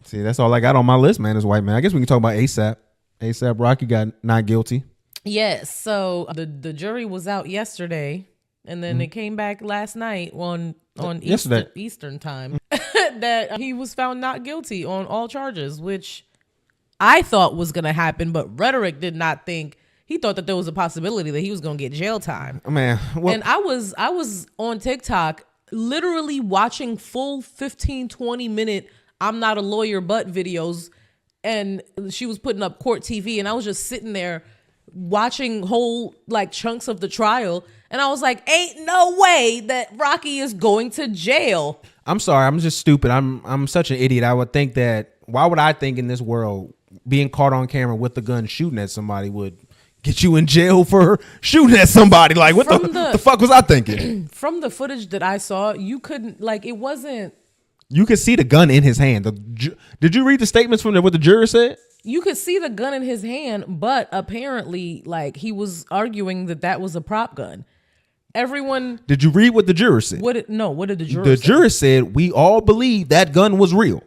See, that's all I got on my list, man, is white man. I guess we can talk about ASAP. ASAP Rocky got not guilty. Yes. So the jury was out yesterday, and then it came back last night on Eastern time that he was found not guilty on all charges, which I thought was going to happen, but Rhetoric did not think. He thought that there was a possibility that he was going to get jail time. Man, and I was on TikTok literally watching full 15, 20 minute I'm not a lawyer but videos, and she was putting up court TV, and I was just sitting there watching whole like chunks of the trial, and I was like, ain't no way that Rocky is going to jail. I'm sorry, I'm just stupid. I'm such an idiot. I would think that, why would I think in this world being caught on camera with the gun shooting at somebody would get you in jail for shooting at somebody? Like, what the fuck was I thinking? From the footage that I saw, you couldn't, like, it wasn't. You could see the gun in his hand. Did you read the statements from what the juror said? You could see the gun in his hand, but apparently, like, he was arguing that was a prop gun. Everyone. Did you read what the juror said? What did the juror say? The juror said, we all believe that gun was real.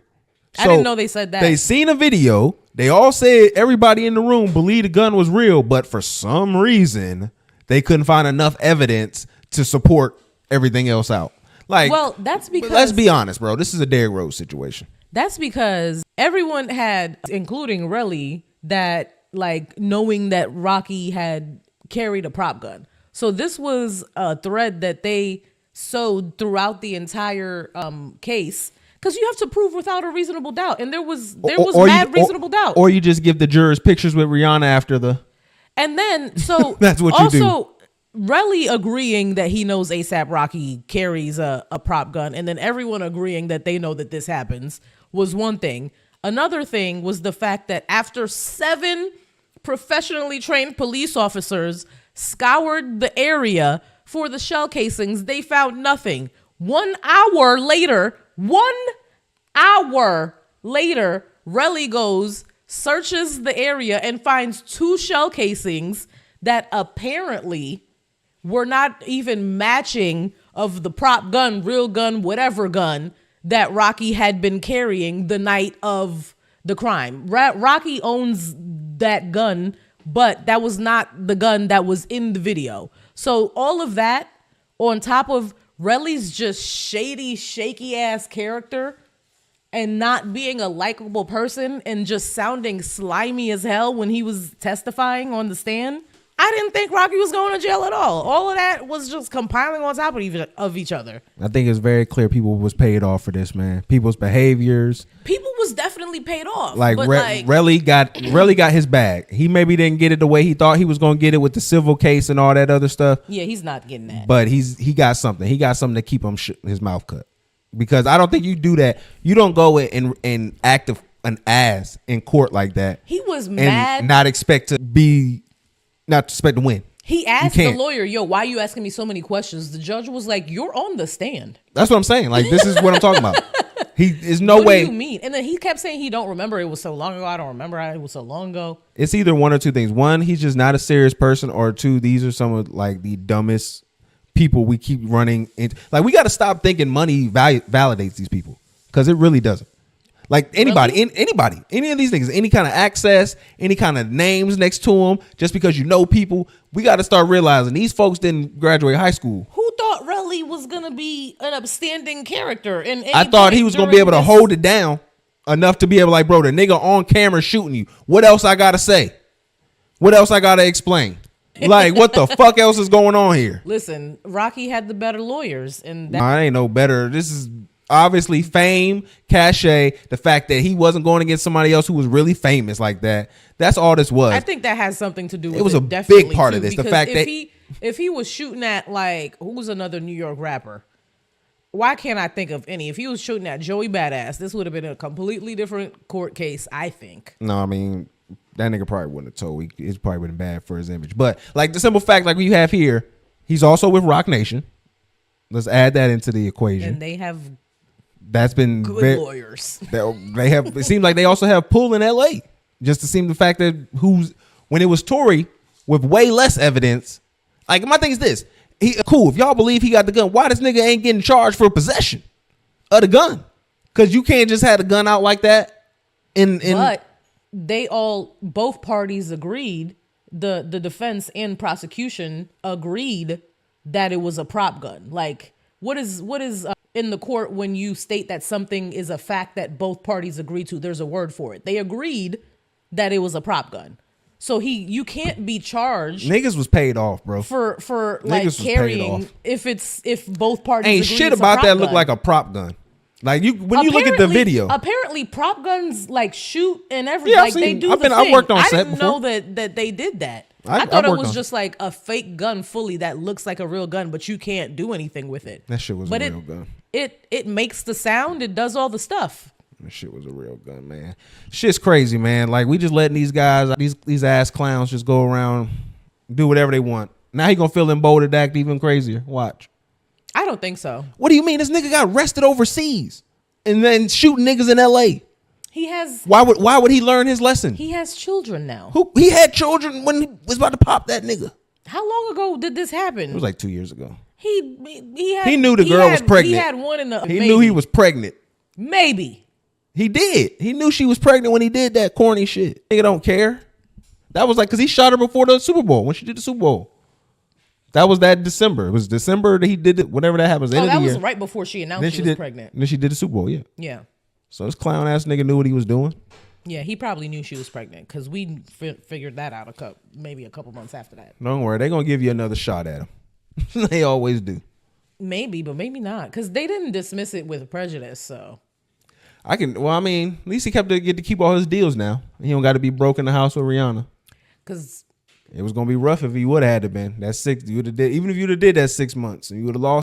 I didn't know they said that. They seen a video. They all said everybody in the room believed the gun was real, but for some reason, they couldn't find enough evidence to support everything else out. Like, well, that's because, let's be honest, bro. This is a Derrick Rose situation. That's because everyone had, including Relly, that like knowing that Rocky had carried a prop gun. So this was a thread that they sowed throughout the entire case, because you have to prove without a reasonable doubt, and there was reasonable doubt. Or you just give the jurors pictures with Rihanna after the. And then so that's what you do. Also, Relly agreeing that he knows ASAP Rocky carries a prop gun, and then everyone agreeing that they know that this happens, was one thing. Another thing was the fact that after 7 professionally trained police officers scoured the area for the shell casings, they found nothing. 1 hour later, Relly goes, searches the area, and finds 2 shell casings that apparently were not even matching of the prop gun, real gun, whatever gun that Rocky had been carrying the night of the crime. Rocky owns that gun, but that was not the gun that was in the video. So all of that on top of Relly's just shady, shaky ass character and not being a likable person and just sounding slimy as hell when he was testifying on the stand, I didn't think Rocky was going to jail at all. All of that was just compiling on top of each other. I think it's very clear people was paid off for this, man. People's behaviors. People was definitely paid off. Like, Relly got his bag. He maybe didn't get it the way he thought he was going to get it with the civil case and all that other stuff. Yeah, he's not getting that. But he got something. He got something to keep his mouth cut. Because I don't think you do that. You don't go and act an ass in court like that. He was mad. And not expect to win. He asked the lawyer, yo, why are you asking me so many questions? The judge was like, you're on the stand. That's what I'm saying. Like, this is what I'm talking about. There's no way. What do you mean? And then he kept saying he don't remember. It was so long ago. I don't remember. It was so long ago. It's either one or two things. One, he's just not a serious person, or two, these are some of like the dumbest people we keep running into. Like, we got to stop thinking money validates these people, because it really doesn't. Like anybody, really? Any of these things, any kind of access, any kind of names next to them, just because you know people, we got to start realizing these folks didn't graduate high school. Who thought Relly was going to be an upstanding character? I thought he was going to be able to hold it down enough to be able, like, bro, the nigga on camera shooting you. What else I got to say? What else I got to explain? Like, what the fuck else is going on here? Listen, Rocky had the better lawyers. And I ain't no better. This is obviously fame, cachet, the fact that he wasn't going against somebody else who was really famous like that. That's all this was. I think that has something to do with it. It was a big part of this. The fact that if he was shooting at, like, who's another New York rapper? Why can't I think of any? If he was shooting at Joey Badass, this would have been a completely different court case, I think. No, I mean, that nigga probably wouldn't have told. It's probably been bad for his image. But like the simple fact, like we have here, he's also with Rock Nation. Let's add that into the equation. And they have that's been good lawyers. They have. It seems like they also have pull in LA. Just to seem the fact that when it was Tory with way less evidence. Like, my thing is this: cool. If y'all believe he got the gun, why this nigga ain't getting charged for possession of the gun? Because you can't just have a gun out like that. But both parties agreed, the defense and prosecution agreed that it was a prop gun. Like, what is in the court when you state that something is a fact that both parties agree to? There's a word for it. They agreed that it was a prop gun. So you can't be charged. Niggas was paid off, bro. For like carrying if both parties ain't agree shit it's about a that prop look gun. like a prop gun. Like when you look at the video, apparently prop guns like shoot and everything. Yeah, like they do the thing. I worked on set I didn't before. know that they did that. I thought it worked was on just like a fake gun fully that looks like a real gun, but you can't do anything with it. That shit was a real gun. It makes the sound. It does all the stuff. That shit was a real gun, man. Shit's crazy, man. Like, we just letting these guys, these ass clowns just go around, do whatever they want. Now he gonna feel emboldened to act even crazier. Watch. I don't think so. What do you mean? This nigga got arrested overseas and then shooting niggas in L.A. He has. Why would he learn his lesson? He has children now. He had children when he was about to pop that nigga. How long ago did this happen? It was like 2 years ago. He knew the girl was pregnant. He had one in the. He knew he was pregnant. Maybe. He did. He knew she was pregnant when he did that corny shit. Nigga don't care. That was like, because he shot her before the Super Bowl, when she did the Super Bowl. That was that December. It was December that he did it, whatever that happens. That was right before she announced she was pregnant. Then she did the Super Bowl, yeah. Yeah. So this clown ass nigga knew what he was doing. Yeah, he probably knew she was pregnant because we figured that out maybe a couple months after that. Don't worry. They're going to give you another shot at him. They always do. Maybe, but maybe not, because they didn't dismiss it with prejudice, so. At least he get to keep all his deals now. He don't got to be broke in the house with Rihanna. Because it was gonna be rough if he would have had to been that 6. Even if you'd have did that 6 months and you would have lost.